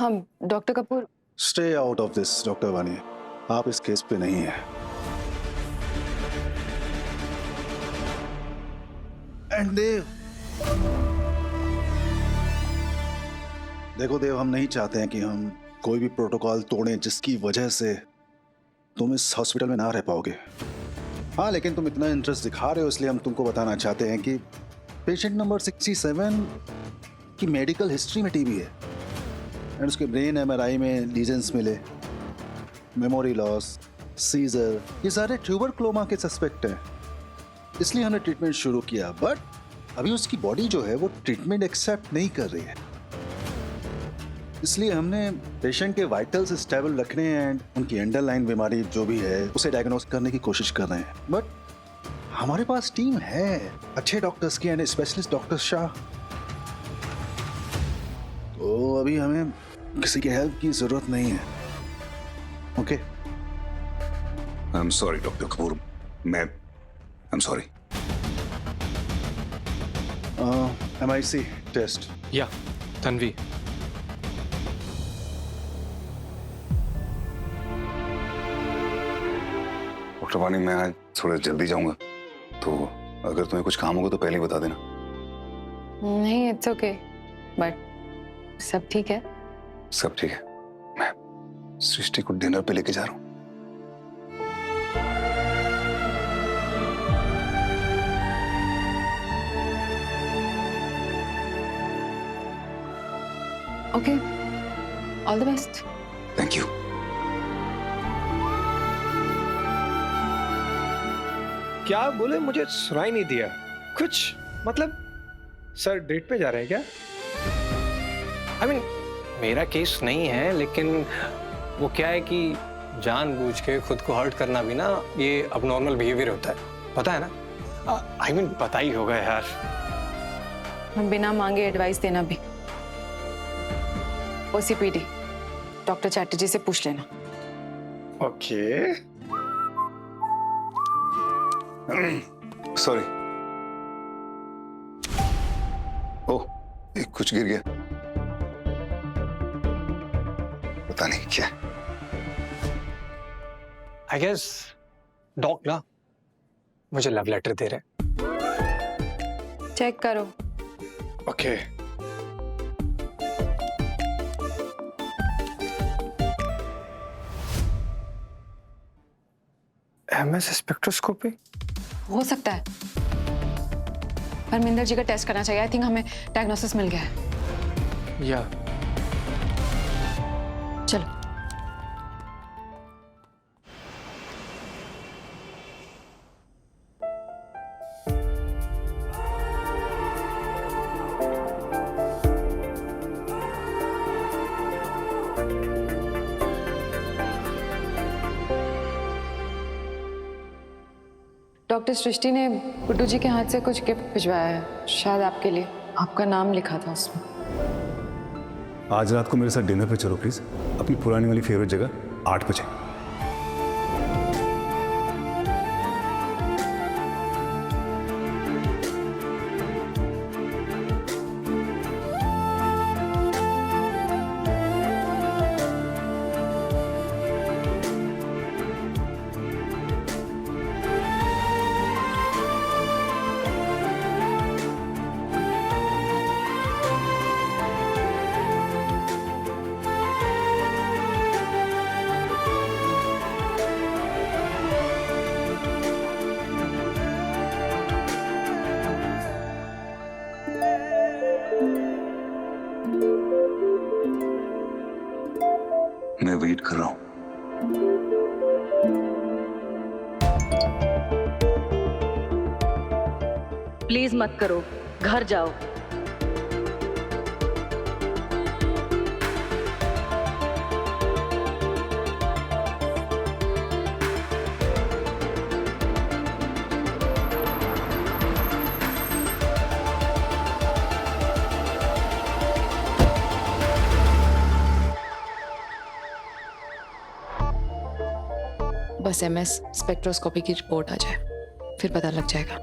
हाँ doctor Kapoor. Stay out of this doctor वानी, आप इस केस पे नहीं है। एंड देव, देखो देव, हम नहीं चाहते हैं कि हम कोई भी प्रोटोकॉल तोड़ें जिसकी वजह से तुम इस हॉस्पिटल में ना रह पाओगे। हाँ, लेकिन तुम इतना इंटरेस्ट दिखा रहे हो इसलिए हम तुमको बताना चाहते हैं कि पेशेंट नंबर 67 की मेडिकल हिस्ट्री में टीबी है एंड उसके ब्रेन एमआरआई में लीजन्स मिले, मेमोरी लॉस, सीजर, ये सारे ट्यूबरक्लोमा के सस्पेक्ट हैं। इसलिए हमने ट्रीटमेंट शुरू किया, बट अभी उसकी बॉडी जो है वो ट्रीटमेंट एक्सेप्ट नहीं कर रही है। इसलिए हमने पेशेंट के वाइटल्स स्टेबल रखने एंड उनकी अंडरलाइन बीमारी जो भी है उसे डायग्नोस करने की कोशिश कर रहे हैं। बट हमारे पास टीम है अच्छे डॉक्टर्स की एंड स्पेशलिस्ट डॉक्टर शाह, तो अभी हमें किसी की हेल्प की जरूरत नहीं है। Okay? I am sorry doctor Kapoor, मैं I am sorry. MIC test. या तन्वी, डॉक्टर वानी, मैं आज थोड़ा जल्दी जाऊंगा, तो अगर तुम्हें कुछ काम होगा तो पहले ही बता देना। नहीं इट्स ओके, बट सब ठीक है। सब ठीक है। मैं सृष्टि को डिनर पे लेके जा रहा हूँ। Okay, all the best. Thank you. क्या बोले? मुझे सुनाई नहीं दिया कुछ। मतलब सर डेट पे जा रहे हैं क्या? आई मीन मेरा केस नहीं है, लेकिन वो क्या है कि जानबूझ के खुद को हर्ट करना भी ना ये अबनॉर्मल बिहेवियर होता है, पता है ना? आई मीन पता ही होगा यार। हम बिना मांगे एडवाइस देना भी। OCPD डॉक्टर चैटर्जी से पूछ लेना। ओके। सॉरी। ओह, एक कुछ गिर गया, पता नहीं क्या। आई गेस डॉग ना मुझे लव लेटर दे रहे। चेक करो। ओके। MS स्पेक्ट्रोस्कोपी हो सकता है, परमिंदर जी का टेस्ट करना चाहिए। आई थिंक हमें डायग्नोसिस मिल गया है। या चलो। डॉक्टर सृष्टि ने गुड्डू जी के हाथ से कुछ गिफ्ट भिजवाया है, शायद आपके लिए। आपका नाम लिखा था उसमें। आज रात को मेरे साथ डिनर पे चलो प्लीज, अपनी पुरानी वाली फेवरेट जगह 8 बजे। मैं वेट कर रहा हूँ। प्लीज मत करो, घर जाओ। बस MS स्पेक्ट्रोस्कोपी की रिपोर्ट आ जाए, फिर पता लग जाएगा।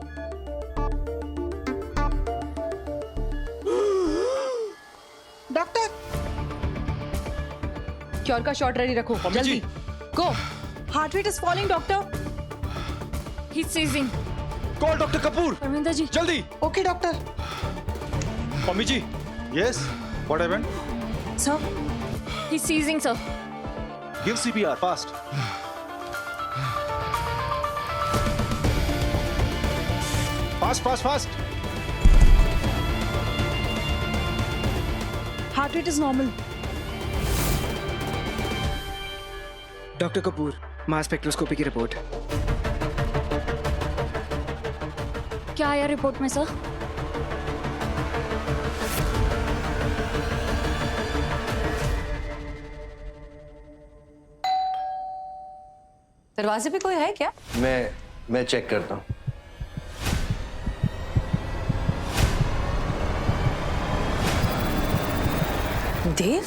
डॉक्टर, क्योर का शॉट रेडी रखो, जल्दी go. Heart rate is falling doctor. He is seizing. Call doctor Kapoor, Parminder ji. जल्दी। Okay doctor. Mummy ji, yes, what happened? Sir, he is seizing sir. Give CPR fast. Fast fast fast. Heart rate is normal. Doctor Kapoor, mass spectroscopy की report. क्या आया report में sir? दरवाजे पे कोई है क्या? मैं चेक करता हूँ। देव?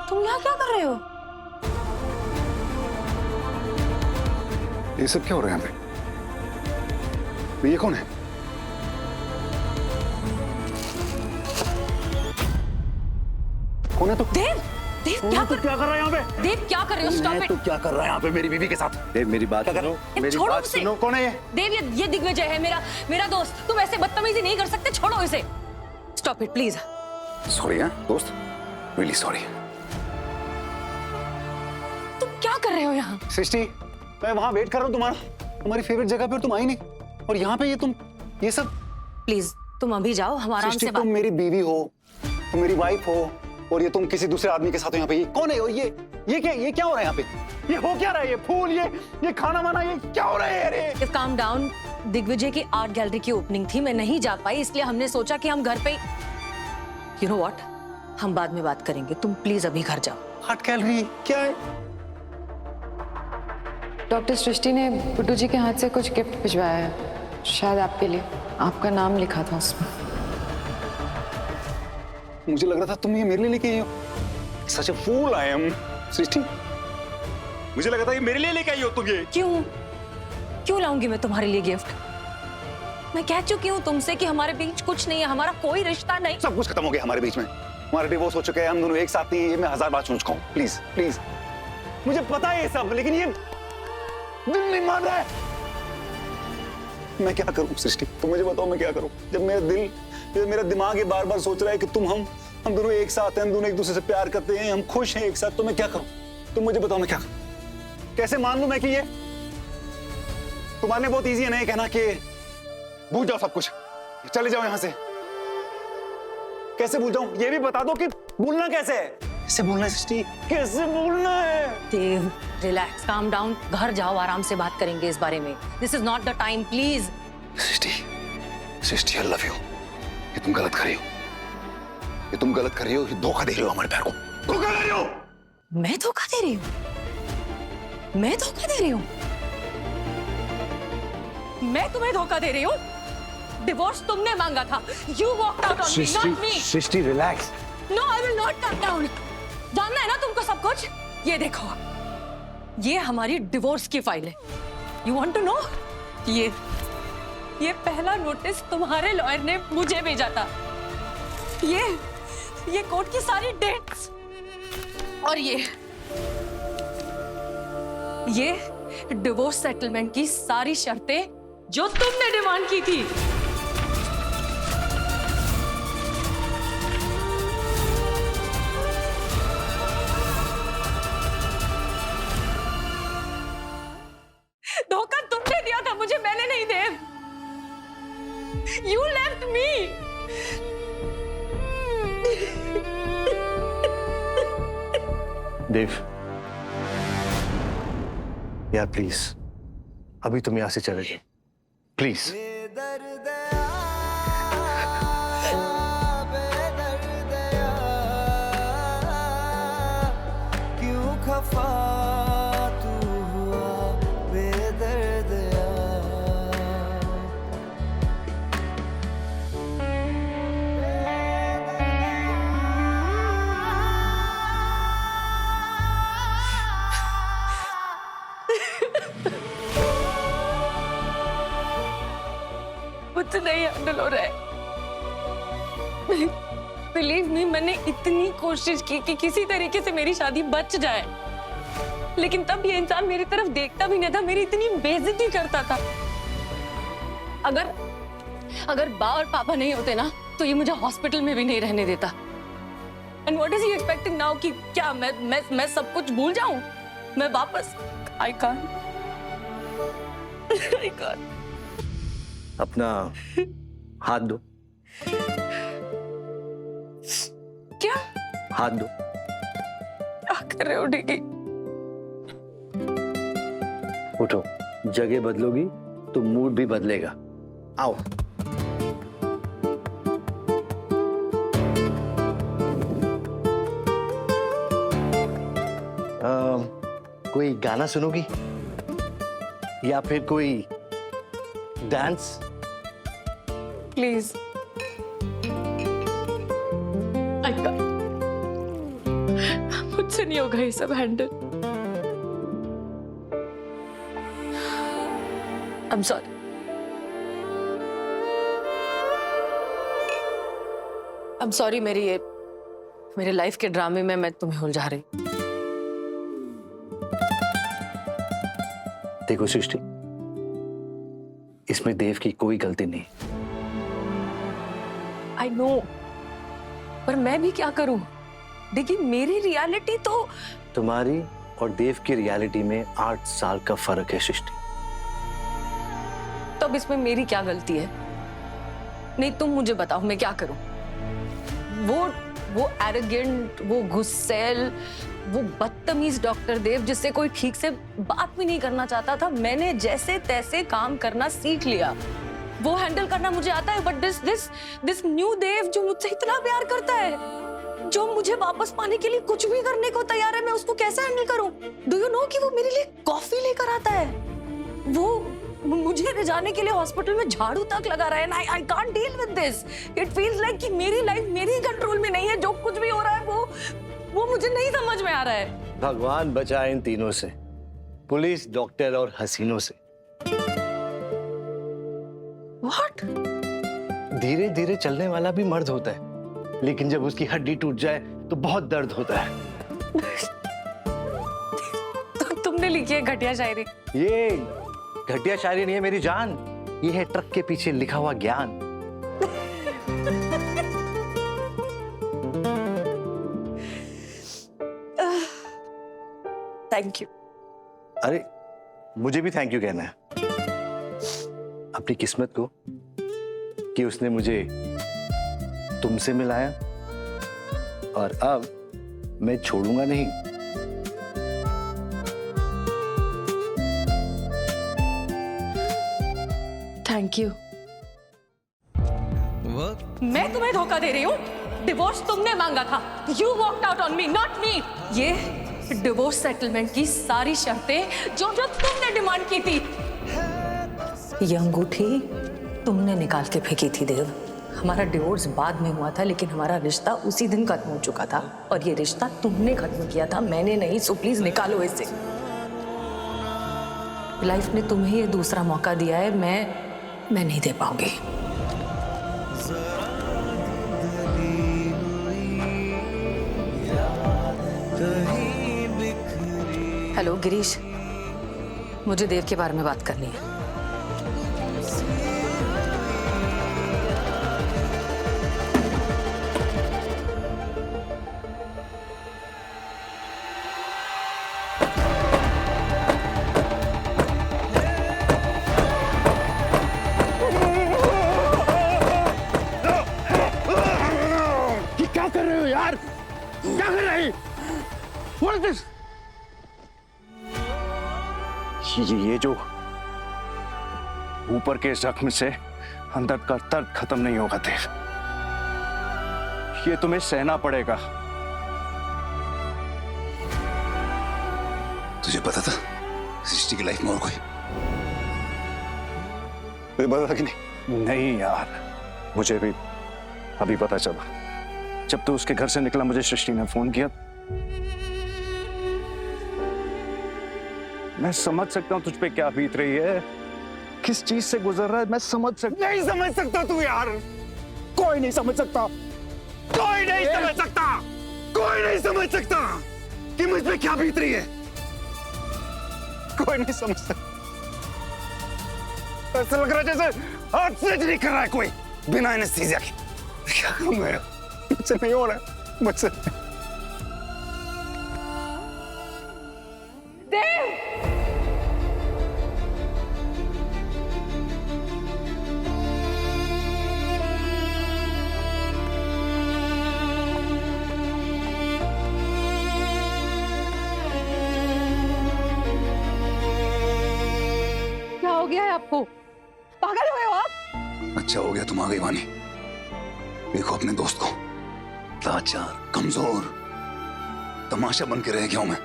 तुम यहाँ क्या कर रहे हो? ये सब क्या हो रहा है यहाँ पे? ये कौन है? कौन है तो? देव! देव क्या कर रहा है यहाँ पे? देव क्या कर रहे हो? Stop it! तू क्या कर रहा है यहाँ पे मेरी बीवी के साथ? देव मेरी बात सुनो, मेरी छोड़ो बात उसे। सुनो। कौन है ये? देव, ये दिग्विजय है, मेरा दोस्त। तुम ऐसे बदतमीजी नहीं कर सकते, छोड़ो इसे। Stop it please. सॉरी हाँ दोस्त, रियली सॉरी। तुम क्या कर रहे हो यहाँ? सृष्टि, मैं वहाँ वेट कर रहा हूँ तुम्हारी फेवरेट जगह पे, और तुम आई नहीं। और यहाँ पे ये सब। प्लीज तुम अभी जाओ, हम आराम सृष्टि, से बात। तुम मेरी बीवी हो, तुम मेरी वाइफ हो, और ये तुम किसी दूसरे आदमी के साथ हो यहाँ पे। ये कौन है? और ये क्या हो रहा है यहाँ पे? ये हो क्या रहा है? ये फूल, ये खाना वाना, ये क्या हो रहा है? अरे काम डाउन। दिग्विजय की आर्ट गैलरी की ओपनिंग थी, मैं नहीं जा पाई, इसलिए हमने सोचा कि हम घर पे। यू नो व्हाट, हम बाद में बात करेंगे, तुम प्लीज अभी घर जाओ। आर्ट गैलरी क्या है? डॉक्टर सृष्टि ने गुड्डू जी के हाथ से कुछ गिफ्ट भिजवाया है, शायद आपके लिए। आपका नाम लिखा था उसमें। मुझे लग रहा था तुम ये मेरे लिए लेके आई हो। सच ए फूल आई एम सृष्टि। मुझे लगा था ये मेरे लिए लेके आई हो तुम ये। क्यों लाऊंगी मैं तुम्हारे लिए गिफ्ट? मैं कह चुकी हूँ तुमसे कि हमारे बीच कुछ नहीं है, हमारा कोई रिश्ता नहीं। सब कुछ खत्म हो गया हमारे बीच में। हमारा डिवोर्स हो चुका है, हम दोनों एक साथ नहीं है, ये मैं 1000 बार सुन चुका हूँ। प्लीज प्लीज, मुझे पता है ये सब, लेकिन ये दिल नहीं मान रहा है। मैं क्या करूं सृष्टि, तुम मुझे बताओ मैं क्या करूं? जब मेरा दिमाग ये बार बार सोच रहा है कि हम दोनों एक साथ हैं, हम दोनों एक दूसरे से प्यार करते हैं, हम खुश हैं एक साथ, तो मैं क्या करूं? तुम मुझे बताओ मैं क्या करूं? कैसे मान लूं मैं कि ये तुम्हारे लिए बहुत इजी है ना ये कहना कि भूल जाओ सब कुछ, चले जाओ यहां से। कैसे भूल जाऊं? ये भी बता दो कि भूलना कैसे है? कैसे भूलना है सृष्टि? कैसे भूलना है? देव, रिलैक्स, काम डाउन, घर जाओ, आराम से बात करेंगे इस बारे में। This is not the time, please. Srishti, I love you. ये तुम गलत कर रही हो, ये तुम गलत कर रही हो, ये धोखा दे रही हो हमारे प्यार को, धोखा दे रही हो। मैं धोखा दे रही हूँ? मैं धोखा दे रही हूँ? मैं तुम्हें धोखा दे रही हूँ? डिवोर्स तुमने मांगा था। You walked out on me, not me. Srishti relax. No, I will not come down. जानना है ना तुमको सब कुछ? ये देखो, ये हमारी डिवोर्स की फाइल है। You want to know? ये पहला नोटिस तुम्हारे लॉयर ने मुझे भेजा था। ये कोर्ट की सारी डेट्स, और ये डिवोर्स सेटलमेंट की सारी शर्तें जो तुमने डिमांड की थी। धोखा तुमने दिया था मुझे, मैंने नहीं। देव, You left me. देव, यार प्लीज अभी तुम यहां से चले जाओ प्लीज। क्यों खफा तू हुआ बेदर्द मुझसे नहीं हैंडल हो रहा है। बिलीव मी, मैंने इतनी कोशिश की कि किसी तरीके से मेरी शादी बच जाए, लेकिन तब ये इंसान मेरी तरफ देखता भी नहीं था, मेरी इतनी बेइज्जती करता था। अगर बा और पापा नहीं होते ना तो ये मुझे हॉस्पिटल में भी नहीं रहने देता। And what is he expecting now कि क्या मैं सब कुछ भूल जाऊं? मैं वापस आई कांट। अपना हाथ दो। क्या हाथ दो। क्या कर रहे हो डिगी? उठो, जगह बदलोगी तो मूड भी बदलेगा। आओ। कोई गाना सुनोगी या फिर कोई डांस? प्लीज। मुझसे नहीं होगा ये सब handle. I'm sorry. I'm sorry, मेरे लाइफ के ड्रामे में मैं तुम्हें उलझा रही। देखो सृष्टि, इसमें देव की कोई गलती नहीं। I know, पर मैं भी क्या करूं? देखिए, मेरी रियलिटी तो तुम्हारी और देव की रियलिटी में 8 साल का फर्क है सृष्टि। तब इसमें मेरी क्या गलती है? नहीं, तुम मुझे बताओ मैं क्या करूं? वो एरोगेंट, वो गुस्सैल, वो बदतमीज डॉक्टर देव जिससे कोई ठीक से बात भी नहीं करना चाहता था, मैंने जैसे तैसे काम करना सीख लिया। वो हैंडल करना मुझे आता है, बट दिस न्यू देव जो मुझसे इतना प्यार करता है, जो मुझे वापस पाने के लिए कुछ भी करने को तैयार है, मैं उसको कैसे हैंडल करूं? डू यू नो कि वो मेरे लिए कॉफी लेकर आता है, वो मुझे ले जाने के लिए हॉस्पिटल में झाड़ू तक लगा रहा है। I can't deal with this. It feels like कि मेरी लाइफ मेरी कंट्रोल में नहीं है। जो कुछ भी हो रहा है वो मुझे नहीं समझ में आ रहा है। भगवान बचाए इन तीनों से, पुलिस, डॉक्टर और हसीनों से। What? धीरे धीरे चलने वाला भी मर्द होता है, लेकिन जब उसकी हड्डी टूट जाए तो बहुत दर्द होता है। तो तुमने लिखी है घटिया शायरी? ये घटिया शायरी नहीं है मेरी जान, ये है ट्रक के पीछे लिखा हुआ ज्ञान। Thank you. अरे मुझे भी थैंक यू कहना है अपनी किस्मत को कि उसने मुझे तुमसे मिलाया, और अब मैं छोड़ूंगा नहीं। Thank you. मैं तुम्हें धोखा दे रही हूँ? डिवोर्स तुमने मांगा था। You walked out on me, not me. ये डिवोर्स सेटलमेंट की सारी शर्तें जो तुमने डिमांड की थी, ये अंगूठी तुमने निकाल के फेंकी थी देव। हमारा डिवोर्स बाद में हुआ था, लेकिन हमारा रिश्ता उसी दिन खत्म हो चुका था, और ये रिश्ता तुमने खत्म किया था, मैंने नहीं। सो प्लीज निकालो इसे। लाइफ ने तुम्हें ये दूसरा मौका दिया है, मैं नहीं दे पाऊंगी। हेलो गिरीश, मुझे देव के बारे में बात करनी है। क्या कर रहे हो यार? क्या कर रहे? What is this? ये जो ऊपर के जख्म से अंदर का दर्द खत्म नहीं होगा देव, ये तुम्हें सहना पड़ेगा। तुझे पता था सृष्टि की लाइफ में और कोई? तुझे पता था कि नहीं? नहीं यार, मुझे भी अभी पता चला। जब तू उसके घर से निकला मुझे सृष्टि ने फोन किया। मैं समझ सकता हूं तुझ पे क्या बीत रही है, किस चीज से गुजर रहा है मैं समझ सकता। नहीं समझ सकता तू यार, कोई नहीं समझ सकता, कोई नहीं समझ सकता, कोई नहीं समझ सकता कि मुझ पे क्या बीत रही है। कोई नहीं समझ सकता। ऐसा लग रहा है जैसे हाथ से नहीं कर रहा है कोई बिना एनेस्थीसिया के। क्या करूं मैं? मुझसे नहीं हो रहा है, मुझसे। क्या हो गया है आपको? पागल हुए हो आप? अच्छा हो गया तुम आ गई वानी। देखो अपने दोस्त को, लाचार, कमजोर, तमाशा बन के रह गया हूं मैं।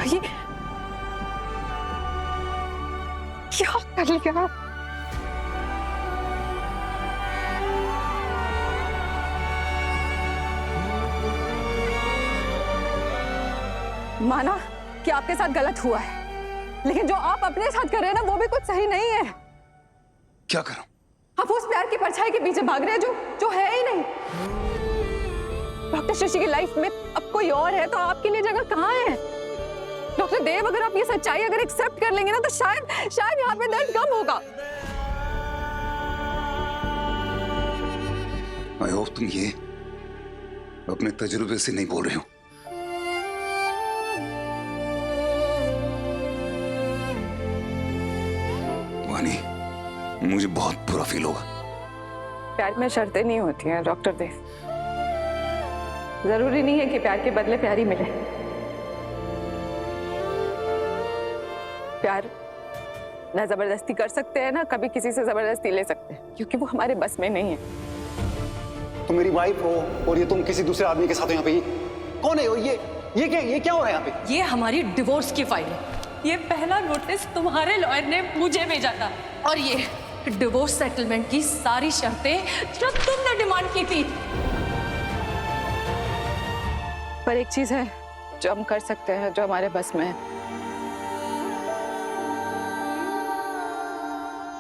ये क्या कर लिया आप? माना कि आपके साथ गलत हुआ है, लेकिन जो आप अपने साथ कर रहे हैं ना वो भी कुछ सही नहीं है। क्या करूं? आप उस प्यार की परछाई के पीछे भाग रहे हैं जो है ही नहीं। डॉक्टर शशि की लाइफ में अब कोई और है तो आपके लिए जगह कहाँ है? डॉक्टर देव, अगर आप ये सच्चाई अगर एक्सेप्ट कर लेंगे ना तो शायद यहाँ पे दर्द कम होगा। आई होप तुम ये अपने तजुर्बे से नहीं बोल रहे हो। वानी, मुझे बहुत बुरा फील होगा। प्यार में शर्तें नहीं होती हैं डॉक्टर देव। जरूरी नहीं है कि प्यार के बदले प्यार ही मिले। प्यार ना जबरदस्ती कर सकते हैं ना कभी किसी से जबरदस्ती ले सकते हैं, क्योंकि वो हमारे बस में नहीं है। तुम मेरी वाइफ हो और ये तुम किसी दूसरे आदमी के साथ हो यहाँ पे। कौन है ये क्या हो रहा है यहाँ पे? ये हमारी डिवोर्स की फाइल है। ये पहला नोटिस तुम्हारे लॉयर ने मुझे भेजा था, और ये डिवोर्स सेटलमेंट की सारी शर्तें जो तुमने डिमांड की थी। पर एक चीज है जो हम कर सकते हैं, जो हमारे बस में है।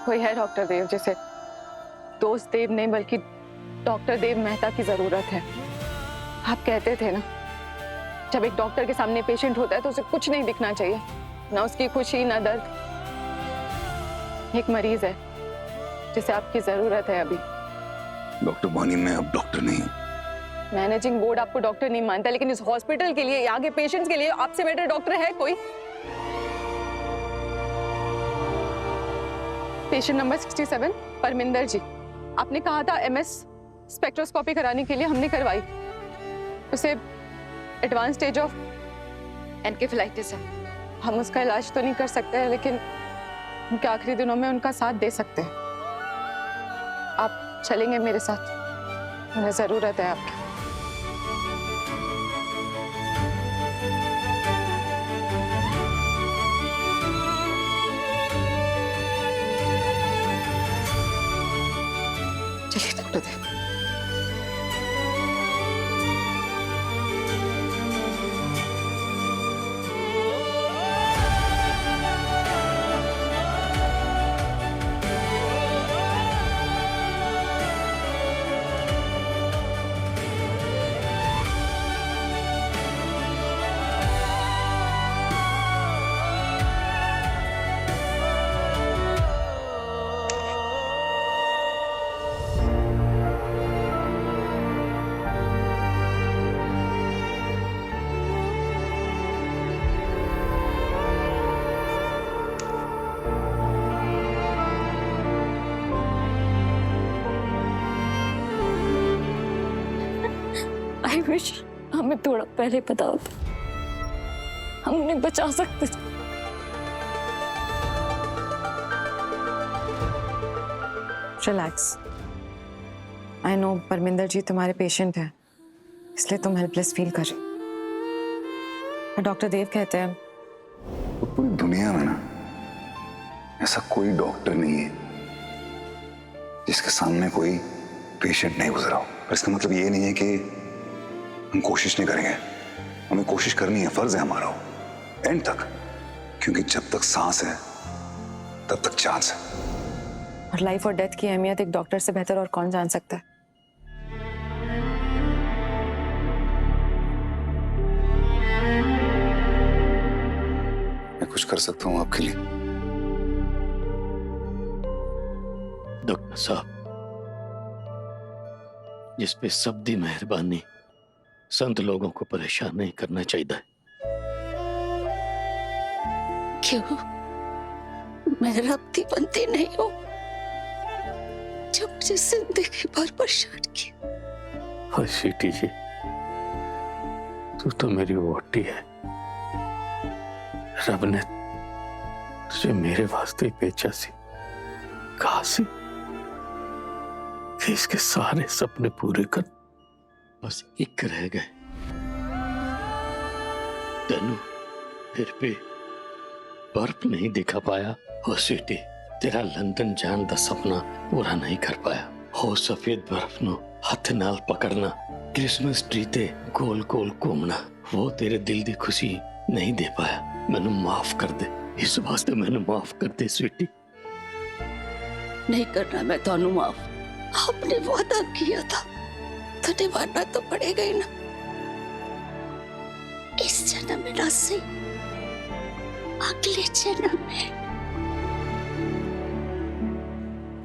कोई है डॉक्टर देव जिसे दोस्त देव नहीं बल्कि डॉक्टर देव मेहता की जरूरत है। आप कहते थे ना, जब एक डॉक्टर के सामने पेशेंट होता है तो उसे कुछ नहीं दिखना चाहिए, ना उसकी खुशी ना दर्द। एक मरीज है जिसे आपकी जरूरत है अभी। डॉक्टर वानी, मैं अब डॉक्टर नहीं हूं। मैनेजिंग बोर्ड आपको डॉक्टर नहीं मानता, लेकिन इस हॉस्पिटल के लिए, आगे पेशेंट्स के लिए आपसे बेटर डॉक्टर है कोई? पेशेंट नंबर 67 परमिंदर जी। आपने कहा था MS स्पेक्ट्रोस्कोपी कराने के लिए, हमने करवाई। उसे एडवांस स्टेज ऑफ एनकेफेलाइटिस है। हम उसका इलाज तो नहीं कर सकते हैं, लेकिन उनके आखिरी दिनों में उनका साथ दे सकते हैं। आप चलेंगे मेरे साथ? मुझे जरूरत है आपकी। चलिए डॉक्टर देव। आई विश हमें थोड़ा पहले पता होता, हम उन्हें बचा सकते थे। रिलैक्स। आई नो परमिंदर जी तुम्हारे पेशेंट हैं, इसलिए तुम हेल्पलेस फील कर रहे हो। डॉक्टर देव कहते हैं तो पूरी दुनिया में ना ऐसा कोई डॉक्टर नहीं है जिसके सामने कोई पेशेंट नहीं गुजरा हो। पर इसका मतलब ये नहीं है कि हम कोशिश नहीं करेंगे। हमें कोशिश करनी है, फर्ज है हमारा। एंड तक, क्योंकि जब तक सांस है तब तक चांस है। और लाइफ और डेथ की अहमियत एक डॉक्टर से बेहतर और कौन जान सकता है? मैं कुछ कर सकता हूँ आपके लिए? डॉक्टर साहब, जिस पे सबदी मेहरबानी, संत लोगों को परेशान नहीं करना चाहिए। क्यों मैं रब्ती बनती नहीं हूँ जो मुझे जिंदगी भर परेशान किया? और सीटी जी, तू तो मेरी वोटी है। रब ने तुझे मेरे वास्ते भेजा सी, कहा सी कि इसके सारे सपने पूरे कर। बस एक रह गए। तेनू फिर भी बर्फ नहीं दिखा पाया। हो सीटी, तेरा लंदन जान दा सपना पूरा नहीं कर पाया। हो सफेद बर्फ नो हथ नाल पकड़ना, क्रिसमस ट्री ते गोल गोल घूमना, वो तेरे दिल दी खुशी नहीं दे पाया। मैनू माफ कर दे, इस वास्ते मैनू माफ कर दे स्वीटी। नहीं करना मैं थानू माफ। आपने वादा किया था तो निभाना तो पड़ेगा ही ना। इस जन्म में ना सही, अगले जन्म में।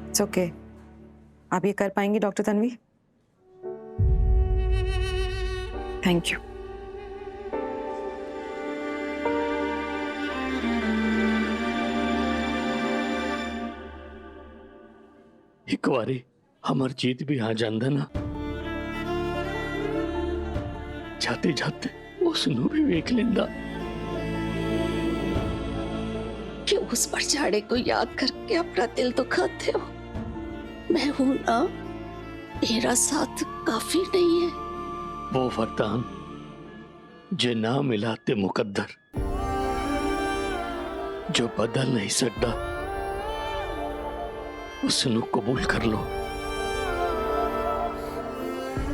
It's okay. आप ये कर पाएंगी डॉक्टर तन्वी? Thank you. एक बारी हमार जीत भी आ जाता ना, जाते जाते उसनू भी वेख लेंदा। क्यों उस परछाड़े को याद करके अपना दिल दुखाते हो? मैं हूं ना, मेरा साथ काफी नहीं है। वो वरदान जे ना मिला ते मुकद्दर, जो बदल नहीं सकता, उसनू कबूल कर लो।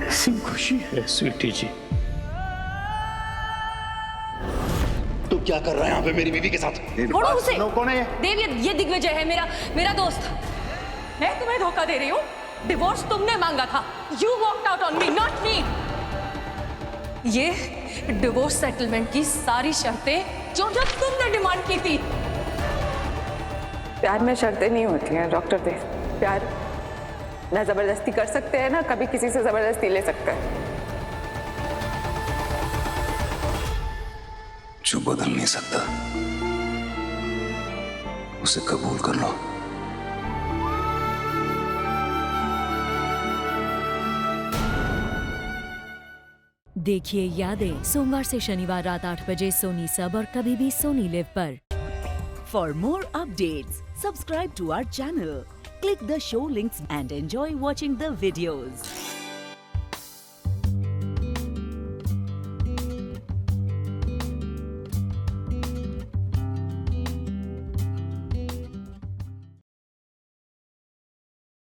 ऐसी खुशी है स्वीटी जी। तू क्या कर रहा है यहाँ पे मेरी बीवी के साथ? छोड़ो उसे। कौन है ये? देव, ये दिग्विजय है, मेरा दोस्त। मैं तुम्हें धोखा दे रही हूँ। डिवोर्स तुमने मांगा था। You walked out on me, not me. ये डिवोर्स सेटलमेंट की सारी शर्तें जो तुमने डिमांड की थी। प्यार में शर्तें नहीं होती हैं डॉक्टर देव। प्यार ना जबरदस्ती कर सकते हैं, ना कभी किसी से जबरदस्ती ले सकते हैं। जो बदल नहीं सकता उसे कबूल कर लो। देखिए यादें सोमवार से शनिवार रात 8 बजे सोनी सब और कभी भी सोनी लिव पर। For more updates, subscribe to our channel, click the show links and enjoy watching the videos.